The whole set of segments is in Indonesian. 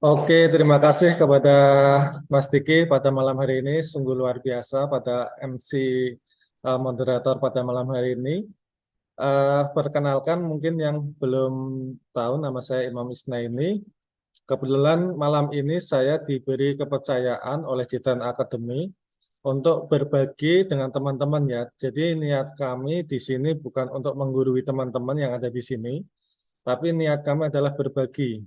Oke, terima kasih kepada Mas Diki pada malam hari ini. Sungguh luar biasa pada MC moderator pada malam hari ini. Perkenalkan mungkin yang belum tahu nama saya Imam Isnaini. Kebetulan malam ini saya diberi kepercayaan oleh Jidan Academy untuk berbagi dengan teman-teman ya. Jadi niat kami di sini bukan untuk menggurui teman-teman yang ada di sini, tapi niat kami adalah berbagi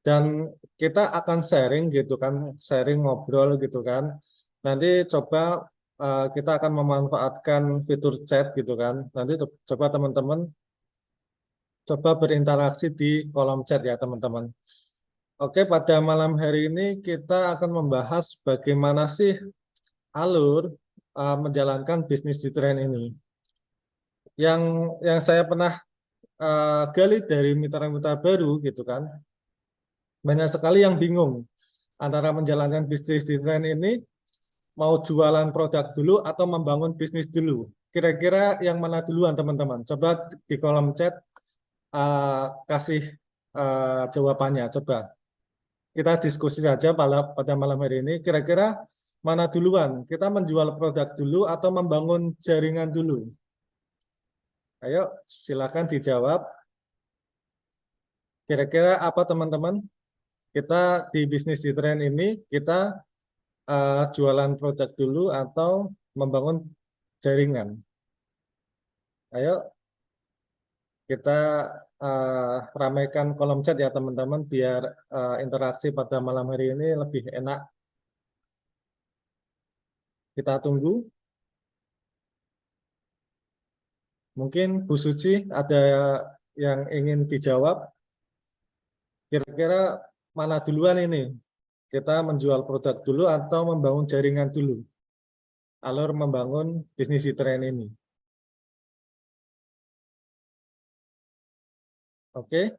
dan kita akan sharing gitu kan, sharing ngobrol gitu kan. Nanti coba kita akan memanfaatkan fitur chat gitu kan. Nanti coba teman-teman coba berinteraksi di kolom chat ya teman-teman. Oke, pada malam hari ini kita akan membahas bagaimana sih alur menjalankan bisnis di tren ini. Yang yang saya pernah gali dari mitra-mitra baru gitu kan, banyak sekali yang bingung antara menjalankan bisnis di tren ini mau jualan produk dulu atau membangun bisnis dulu. Kira-kira yang mana duluan teman-teman? Coba di kolom chat kasih jawabannya. Coba kita diskusi saja pada malam hari ini. Kira-kira mana duluan? Kita menjual produk dulu atau membangun jaringan dulu? Ayo silakan dijawab. Kira-kira apa teman-teman? Kita di bisnis di tren ini kita jualan produk dulu atau membangun jaringan? Ayo kita ramaikan kolom chat ya teman-teman biar interaksi pada malam hari ini lebih enak. Kita tunggu. Mungkin Bu Suci ada yang ingin dijawab. Kira-kira mana duluan ini? Kita menjual produk dulu atau membangun jaringan dulu? Alur membangun bisnis di tren ini. Oke,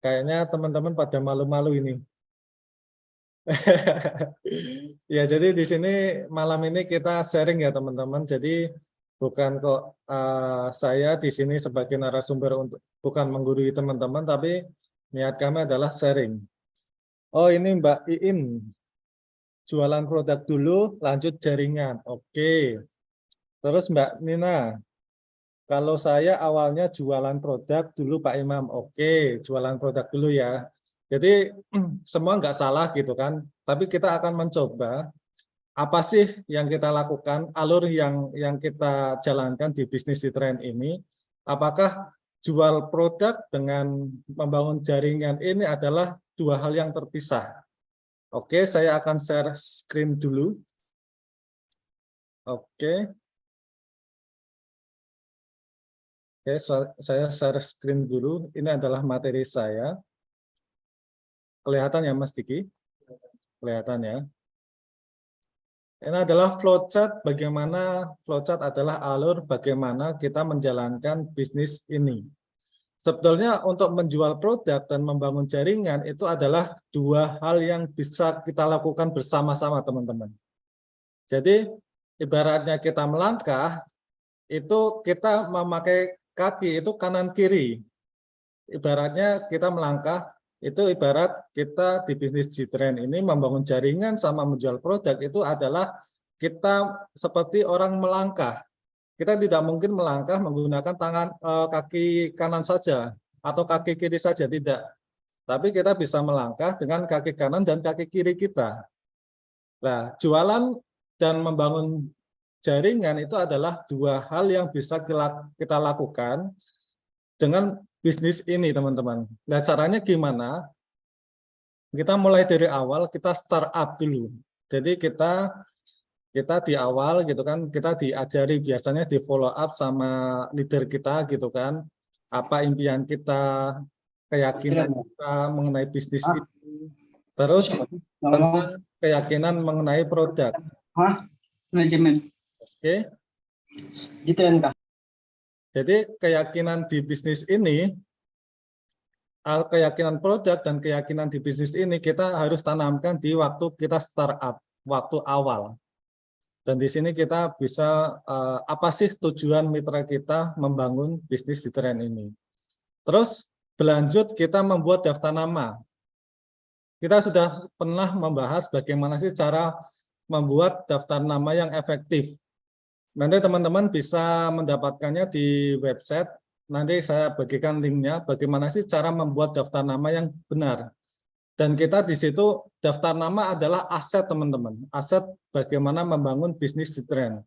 kayaknya teman-teman pada malu-malu ini. Ya, jadi di sini malam ini kita sharing ya teman-teman. Jadi bukan kok saya di sini sebagai narasumber untuk bukan menggurui teman-teman, tapi niat kami adalah sharing. Oh ini Mbak Iin, jualan produk dulu, lanjut jaringan. Oke. Terus Mbak Nina, kalau saya awalnya jualan produk dulu Pak Imam. Oke, jualan produk dulu ya. Jadi semua nggak salah gitu kan. Tapi kita akan mencoba apa sih yang kita lakukan, alur yang kita jalankan di bisnis di tren ini. Apakah jual produk dengan membangun jaringan ini adalah dua hal yang terpisah? Oke, saya akan share screen dulu. Oke, oke, saya share screen dulu. Ini adalah materi saya. Kelihatan ya Mas Diki? Kelihatan ya. Ini adalah flowchart, bagaimana flowchart adalah alur bagaimana kita menjalankan bisnis ini. Sebetulnya untuk menjual produk dan membangun jaringan itu adalah dua hal yang bisa kita lakukan bersama-sama teman-teman. Jadi ibaratnya kita melangkah, itu kita memakai kaki itu kanan kiri. Ibaratnya kita melangkah, itu ibarat kita di bisnis G-Trend ini membangun jaringan sama menjual produk itu adalah kita seperti orang melangkah. Kita tidak mungkin melangkah menggunakan kaki kanan saja atau kaki kiri saja, tidak. Tapi kita bisa melangkah dengan kaki kanan dan kaki kiri kita. Nah, jualan dan membangun jaringan itu adalah dua hal yang bisa kita lakukan dengan bisnis ini, teman-teman. Nah, caranya gimana? Kita mulai dari awal, kita startup dulu. Jadi kita di awal gitu kan, kita diajari biasanya di follow up sama leader kita gitu kan, apa impian kita, keyakinan kita mengenai bisnis itu, terus tentang keyakinan mengenai produk. Manajemen. Oke. Jadi keyakinan di bisnis ini, keyakinan produk dan keyakinan di bisnis ini kita harus tanamkan di waktu kita startup, waktu awal. Dan di sini kita bisa apa sih tujuan mitra kita membangun bisnis di tren ini. Terus berlanjut kita membuat daftar nama. Kita sudah pernah membahas bagaimana sih cara membuat daftar nama yang efektif. Nanti teman-teman bisa mendapatkannya di website. Nanti saya bagikan linknya bagaimana sih cara membuat daftar nama yang benar. Dan kita di situ daftar nama adalah aset teman-teman. Aset bagaimana membangun bisnis di tren.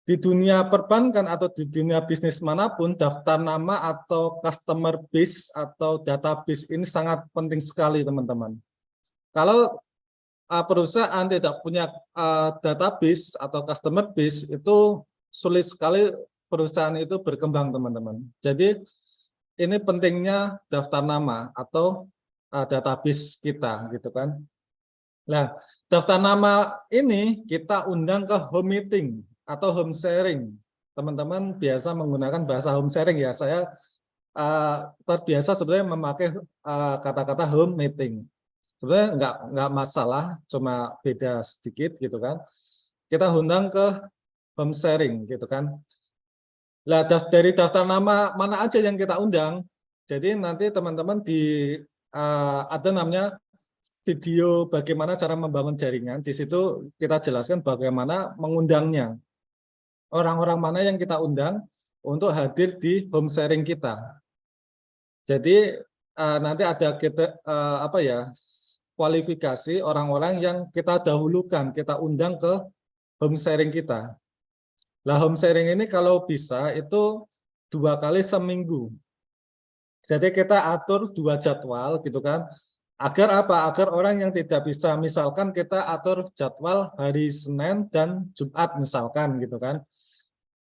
Di dunia perbankan atau di dunia bisnis manapun, daftar nama atau customer base atau database ini sangat penting sekali teman-teman. Kalau perusahaan tidak punya database atau customer base, itu sulit sekali perusahaan itu berkembang teman-teman. Jadi ini pentingnya daftar nama atau database kita gitu kan. Nah, daftar nama ini kita undang ke home meeting atau home sharing. Teman-teman biasa menggunakan bahasa home sharing ya. Saya terbiasa sebenarnya memakai kata-kata home meeting. Sebenarnya nggak masalah, cuma beda sedikit gitu kan. Kita undang ke home sharing gitu kan. Nah, dari daftar nama mana aja yang kita undang. Jadi nanti teman-teman ada namanya video bagaimana cara membangun jaringan. Di situ kita jelaskan bagaimana mengundangnya. Orang-orang mana yang kita undang untuk hadir di home sharing kita. Jadi nanti ada kita kualifikasi orang-orang yang kita dahulukan, kita undang ke home sharing kita. Nah, home sharing ini kalau bisa itu 2 kali seminggu. Jadi kita atur 2 jadwal gitu kan. Agar apa? Agar orang yang tidak bisa, misalkan kita atur jadwal hari Senin dan Jumat misalkan gitu kan.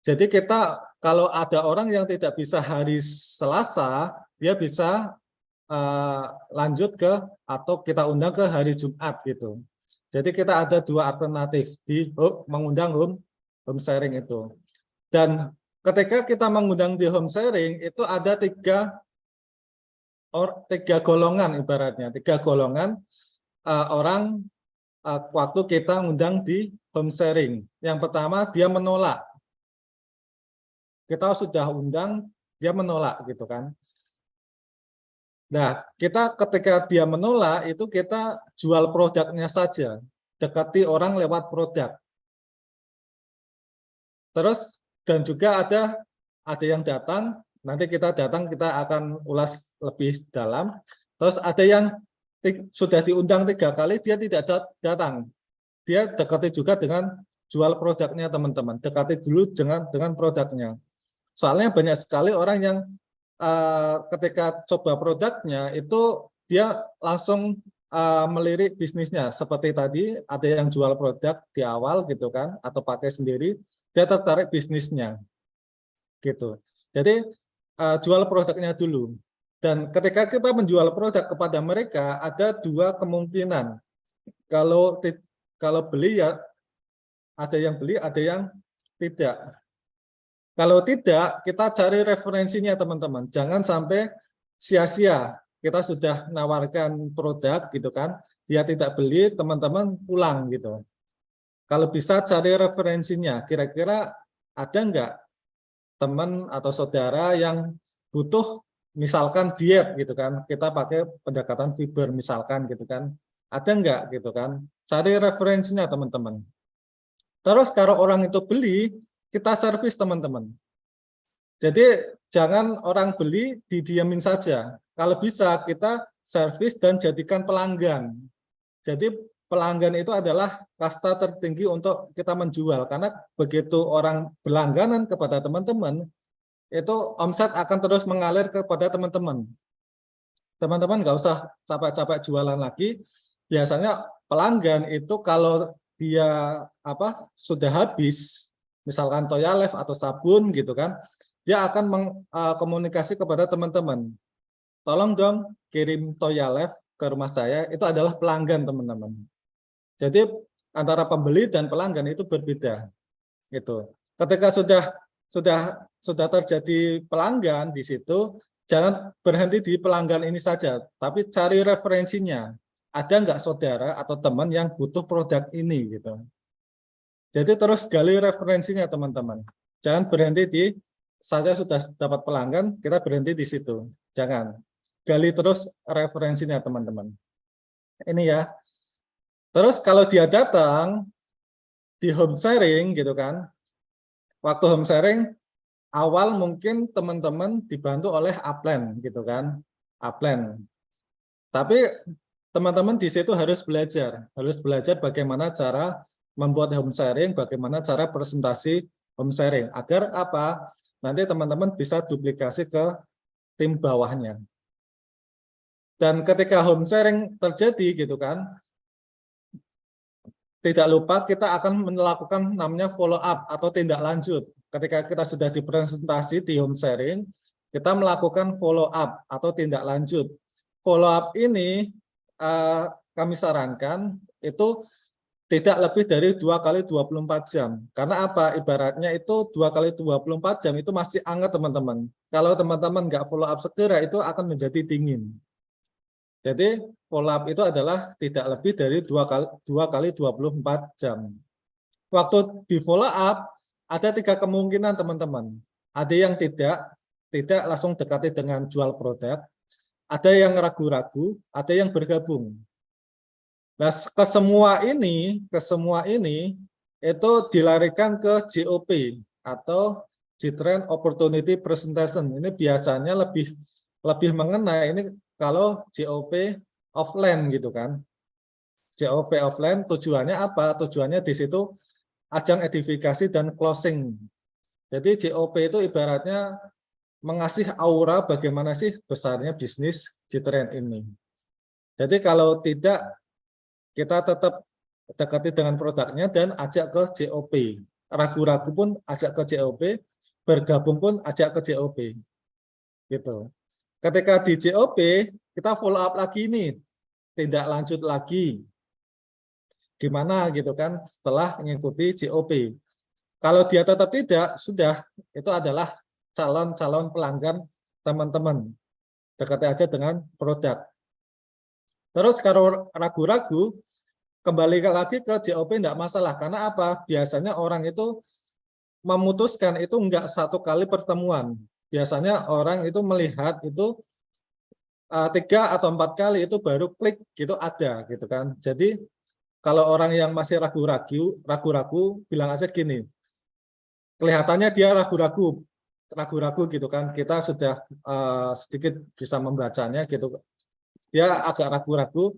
Jadi kita kalau ada orang yang tidak bisa hari Selasa, dia bisa lanjut ke atau kita undang ke hari Jumat gitu. Jadi kita ada 2 alternatif di mengundang home sharing itu. Dan ketika kita mengundang di home sharing itu ada 3 golongan ibaratnya, 3 golongan orang waktu kita undang di home sharing. Yang pertama dia menolak. Kita sudah undang, dia menolak gitu kan. Nah, kita ketika dia menolak itu kita jual produknya saja, dekati orang lewat produk. Terus dan juga ada yang datang, nanti kita datang kita akan ulas lebih dalam. Terus ada yang sudah diundang 3 kali dia tidak datang. Dia dekati juga dengan jual produknya teman-teman. Dekati dulu dengan produknya. Soalnya banyak sekali orang yang ketika coba produknya itu dia langsung melirik bisnisnya. Seperti tadi ada yang jual produk di awal gitu kan, atau pakai sendiri, dia tertarik bisnisnya gitu. Jadi jual produknya dulu. Dan ketika kita menjual produk kepada mereka ada 2 kemungkinan. Kalau beli ya ada yang beli, ada yang tidak. Kalau tidak, kita cari referensinya teman-teman. Jangan sampai sia-sia. Kita sudah nawarkan produk gitu kan, dia tidak beli, teman-teman pulang gitu. Kalau bisa cari referensinya. Kira-kira ada nggak teman atau saudara yang butuh misalkan diet gitu kan. Kita pakai pendekatan fiber misalkan gitu kan. Ada nggak gitu kan. Cari referensinya teman-teman. Terus kalau orang itu beli, kita servis teman-teman. Jadi jangan orang beli didiamin saja. Kalau bisa kita servis dan jadikan pelanggan. Jadi pelanggan itu adalah kasta tertinggi untuk kita menjual. Karena begitu orang berlangganan kepada teman-teman, itu omset akan terus mengalir kepada teman-teman. Teman-teman nggak usah capek-capek jualan lagi. Biasanya pelanggan itu kalau dia sudah habis, misalkan Toyalef atau sabun gitu kan, dia akan mengkomunikasi kepada teman-teman. Tolong dong kirim Toyalef ke rumah saya, itu adalah pelanggan teman-teman. Jadi antara pembeli dan pelanggan itu berbeda. Gitu. Ketika sudah terjadi pelanggan di situ, jangan berhenti di pelanggan ini saja, tapi cari referensinya. Ada nggak saudara atau teman yang butuh produk ini gitu. Jadi terus gali referensinya teman-teman. Jangan berhenti di saya sudah dapat pelanggan, kita berhenti di situ. Jangan. gali terus referensinya teman-teman. Ini ya. Terus kalau dia datang di home sharing gitu kan, waktu home sharing awal mungkin teman-teman dibantu oleh upline gitu kan, upline. Tapi teman-teman di situ harus belajar bagaimana cara membuat home sharing, bagaimana cara presentasi home sharing, agar apa? Nanti teman-teman bisa duplikasi ke tim bawahnya. Dan ketika home sharing terjadi gitu kan, tidak lupa kita akan melakukan namanya follow up atau tindak lanjut. Ketika kita sudah dipresentasi di home sharing, kita melakukan follow up atau tindak lanjut. Follow up ini kami sarankan itu tidak lebih dari 2 kali 24 jam. Karena apa? Ibaratnya itu 2 kali 24 jam itu masih hangat teman-teman. Kalau teman-teman nggak follow up segera itu akan menjadi dingin. Jadi follow up itu adalah tidak lebih dari 2 kali 24 jam. Waktu di follow up ada 3 kemungkinan teman-teman. Ada yang tidak langsung dekati dengan jual produk, ada yang ragu-ragu, ada yang bergabung. Nah, ke semua ini itu dilarikan ke JOP atau G-Trend Opportunity Presentation. Ini biasanya lebih mengena ini kalau JOP offline gitu kan. JOP offline tujuannya apa? Tujuannya di situ ajang edifikasi dan closing. Jadi JOP itu ibaratnya mengasih aura bagaimana sih besarnya bisnis G-Trend ini. Jadi kalau tidak, kita tetap dekati dengan produknya dan ajak ke JOP. Ragu-ragu pun ajak ke JOP, bergabung pun ajak ke JOP. Gitu. Ketika di JOP, kita follow up lagi nih, tindak lanjut lagi. Gimana gitu kan setelah mengikuti JOP. Kalau dia tetap tidak, sudah itu adalah calon-calon pelanggan teman-teman. Dekati aja dengan produk. Terus kalau ragu-ragu, kembali lagi ke JOP enggak masalah. Karena apa? Biasanya orang itu memutuskan itu enggak 1 kali pertemuan. Biasanya orang itu melihat itu 3 atau 4 kali itu baru klik gitu ada gitu kan. Jadi kalau orang yang masih ragu-ragu bilang aja gini. Kelihatannya dia ragu-ragu gitu kan. Kita sudah sedikit bisa membacanya gitu. Dia agak ragu-ragu.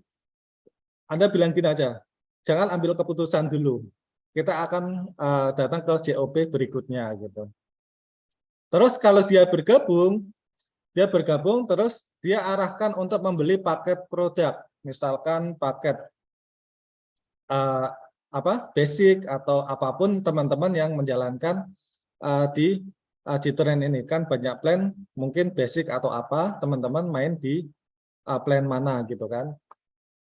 Anda bilang gini aja, jangan ambil keputusan dulu. Kita akan datang ke JOP berikutnya gitu. Terus kalau dia bergabung terus dia arahkan untuk membeli paket produk, misalkan paket basic atau apapun teman-teman yang menjalankan di G-Trend ini kan banyak plan, mungkin basic atau apa teman-teman main di plan mana gitu kan.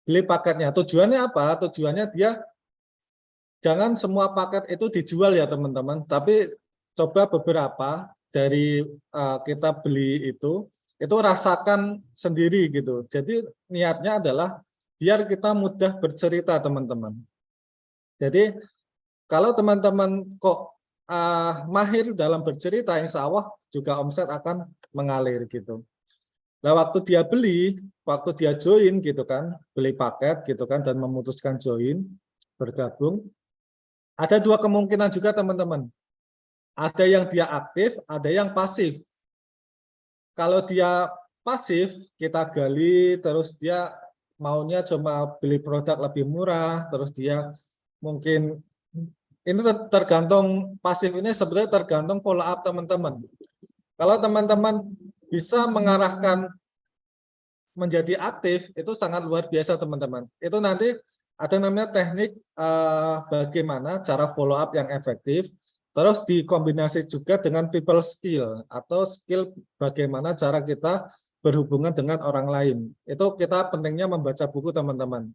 Beli paketnya. Tujuannya apa? Tujuannya dia jangan semua paket itu dijual ya teman-teman, tapi coba beberapa dari kita beli itu rasakan sendiri gitu. Jadi niatnya adalah biar kita mudah bercerita teman-teman. Jadi kalau teman-teman kok mahir dalam bercerita, insya Allah juga omset akan mengalir gitu. Nah, waktu dia join gitu kan, beli paket gitu kan, dan memutuskan join, bergabung, ada 2 kemungkinan juga teman-teman. Ada yang dia aktif, ada yang pasif. Kalau dia pasif, kita gali, terus dia maunya cuma beli produk lebih murah, terus dia mungkin, ini tergantung pasif ini sebetulnya tergantung follow up teman-teman. Kalau teman-teman bisa mengarahkan menjadi aktif itu sangat luar biasa teman-teman. Itu nanti ada namanya teknik bagaimana cara follow up yang efektif, terus dikombinasi juga dengan people skill atau skill bagaimana cara kita berhubungan dengan orang lain. Itu kita pentingnya membaca buku teman-teman.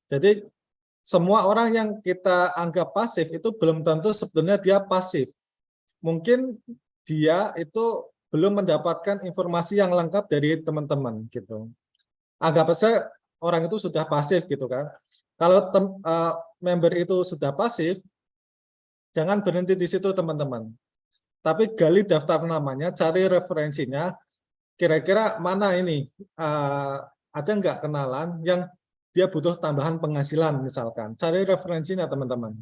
Jadi semua orang yang kita anggap pasif itu belum tentu sebenarnya dia pasif. Mungkin dia itu belum mendapatkan informasi yang lengkap dari teman-teman gitu. Anggap saja orang itu sudah pasif gitu kan. Kalau member itu sudah pasif, jangan berhenti di situ teman-teman. Tapi gali daftar namanya, cari referensinya, kira-kira mana ini ada nggak kenalan yang dia butuh tambahan penghasilan misalkan. Cari referensinya teman-teman.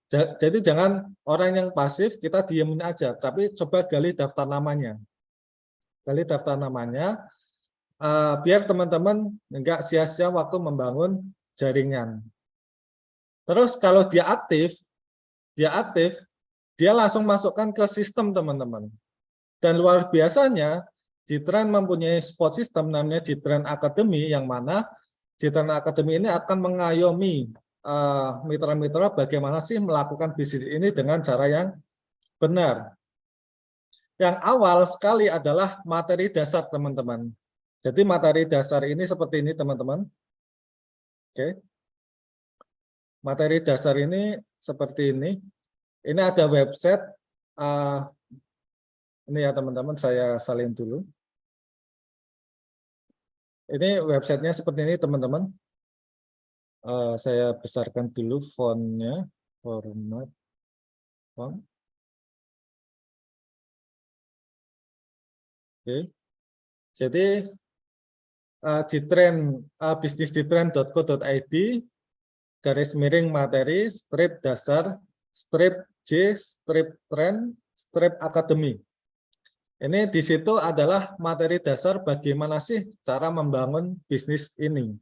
Jadi jangan orang yang pasif kita diemin aja, tapi coba gali daftar namanya. Gali daftar namanya, biar teman-teman nggak sia-sia waktu membangun jaringan. Terus kalau dia aktif, dia langsung masukkan ke sistem teman-teman. Dan luar biasanya, Jitren mempunyai support system namanya Jitren Academy, yang mana Jitren Academy ini akan mengayomi mitra-mitra bagaimana sih melakukan bisnis ini dengan cara yang benar. Yang awal sekali adalah materi dasar teman-teman. Jadi materi dasar ini seperti ini teman-teman. Oke. Materi dasar ini seperti ini. Ini ada website. Ini ya teman-teman, saya salin dulu. Ini websitenya seperti ini teman-teman. Saya besarkan dulu fontnya, format font. Oke. Jadi Jitren bisnisjitren.co.id /materi strip dasar strip J strip tren strip akademi. Ini di situ adalah materi dasar bagaimana sih cara membangun bisnis ini.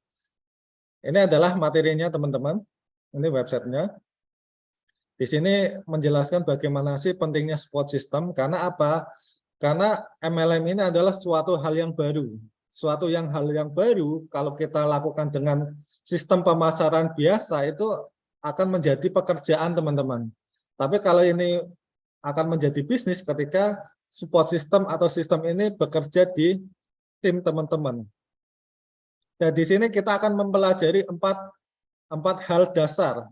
Ini adalah materinya teman-teman. Ini websitenya. Di sini menjelaskan bagaimana sih pentingnya support system. Karena apa? Karena MLM ini adalah suatu hal yang baru. Suatu hal yang baru kalau kita lakukan dengan sistem pemasaran biasa itu akan menjadi pekerjaan teman-teman. Tapi kalau ini akan menjadi bisnis ketika support system atau sistem ini bekerja di tim teman-teman. Dan di sini kita akan mempelajari empat hal dasar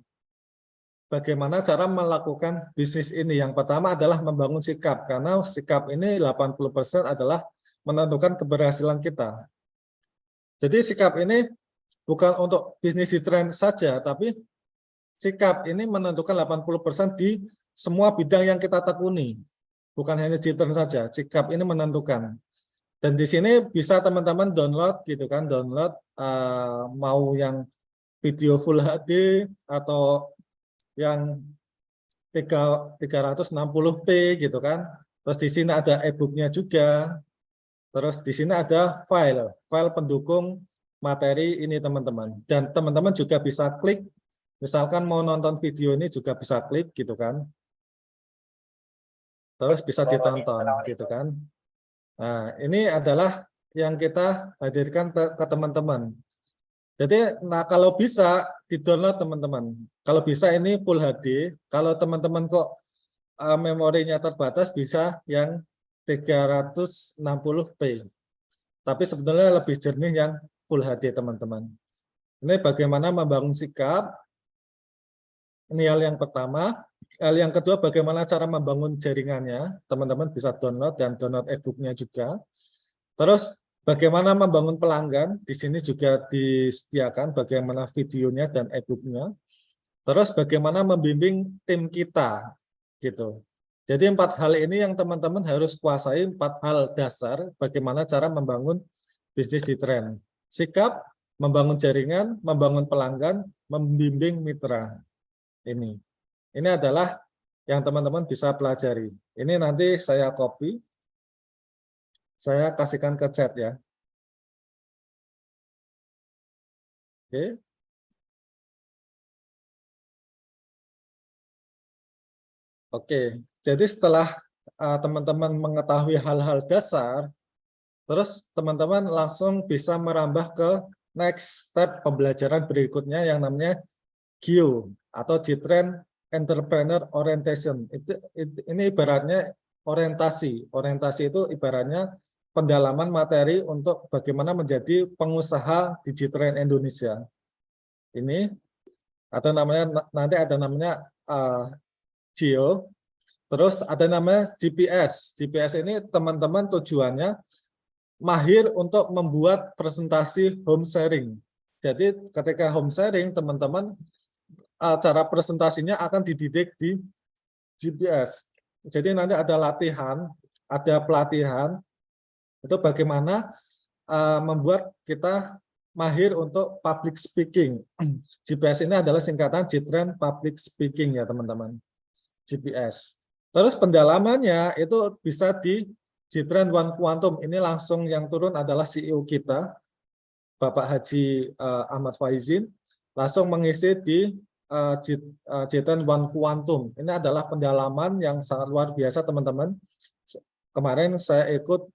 bagaimana cara melakukan bisnis ini. Yang pertama adalah membangun sikap, karena sikap ini 80% adalah menentukan keberhasilan kita. Jadi sikap ini bukan untuk bisnis Jitren saja, tapi sikap ini menentukan 80% di semua bidang yang kita tekuni. Bukan hanya Jitren saja, sikap ini menentukan. Dan di sini bisa teman-teman download gitu kan, download mau yang video Full HD atau yang 360p gitu kan. Terus di sini ada e-booknya juga. Terus di sini ada file pendukung materi ini teman-teman. Dan teman-teman juga bisa klik, misalkan mau nonton video ini juga bisa klik gitu kan. Terus bisa ditonton gitu kan. Nah, ini adalah yang kita hadirkan ke teman-teman. Jadi, kalau bisa di-download teman-teman. Kalau bisa ini Full HD. Kalau teman-teman kok memorinya terbatas, bisa yang 360p. Tapi sebetulnya lebih jernih yang Full HD teman-teman. Ini bagaimana membangun sikap. Ini hal yang pertama. Hal yang kedua, bagaimana cara membangun jaringannya. Teman-teman bisa download dan download e-booknya juga. Terus bagaimana membangun pelanggan. Di sini juga disediakan bagaimana videonya dan e-booknya. Terus bagaimana membimbing tim kita, gitu. Jadi 4 hal ini yang teman-teman harus kuasai, 4 hal dasar bagaimana cara membangun bisnis Jitren. Sikap, membangun jaringan, membangun pelanggan, membimbing mitra. Ini adalah yang teman-teman bisa pelajari. Ini nanti saya copy, saya kasihkan ke chat ya. Oke. Oke, jadi setelah teman-teman mengetahui hal-hal dasar, terus teman-teman langsung bisa merambah ke next step pembelajaran berikutnya yang namanya GIO atau Jitren Entrepreneur Orientation. Ini ibaratnya orientasi. Orientasi itu ibaratnya pendalaman materi untuk bagaimana menjadi pengusaha di Jitren Indonesia. Ini atau namanya nanti ada namanya GIO. Terus ada namanya GPS. GPS ini teman-teman tujuannya mahir untuk membuat presentasi home sharing. Jadi ketika home sharing, teman-teman cara presentasinya akan dididik di GPS. Jadi nanti ada latihan, ada pelatihan Itu bagaimana membuat kita mahir untuk public speaking. GPS ini adalah singkatan Jitren Public Speaking ya teman-teman. GPS. Terus pendalamannya itu bisa di Jitren One Quantum. Ini langsung yang turun adalah CEO kita, Bapak Haji Ahmad Faizin, langsung mengisi di Jitren One Quantum. Ini adalah pendalaman yang sangat luar biasa teman-teman. Kemarin saya ikut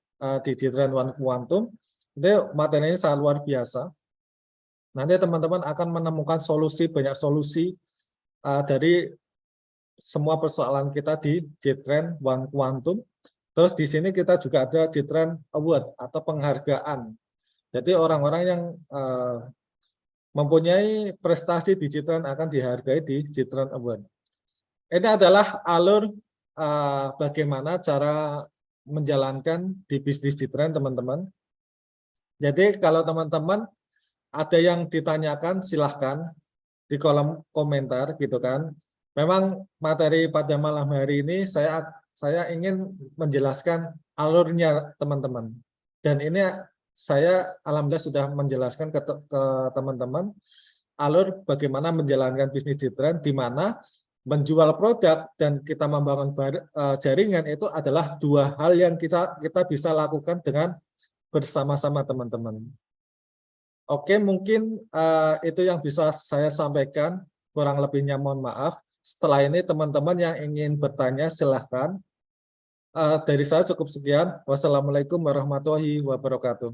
di Jitren One Quantum. Ini materinya sangat luar biasa. Nanti teman-teman akan menemukan solusi, banyak solusi dari semua persoalan kita di Jitren One Quantum. Terus di sini kita juga ada Jitren Award atau penghargaan. Jadi orang-orang yang mempunyai prestasi di Jitren akan dihargai di Jitren Award. Ini adalah alur bagaimana cara menjalankan di bisnis Jitren teman-teman. Jadi kalau teman-teman ada yang ditanyakan silahkan di kolom komentar gitu kan. Memang materi pada malam hari ini saya ingin menjelaskan alurnya teman-teman. Dan ini saya alhamdulillah sudah menjelaskan ke teman-teman alur bagaimana menjalankan bisnis Jitren, di mana menjual produk dan kita membangun jaringan itu adalah dua hal yang kita bisa lakukan dengan bersama-sama teman-teman. Oke, mungkin itu yang bisa saya sampaikan, kurang lebihnya mohon maaf. Setelah ini teman-teman yang ingin bertanya silahkan. Dari saya cukup sekian. Wassalamualaikum warahmatullahi wabarakatuh.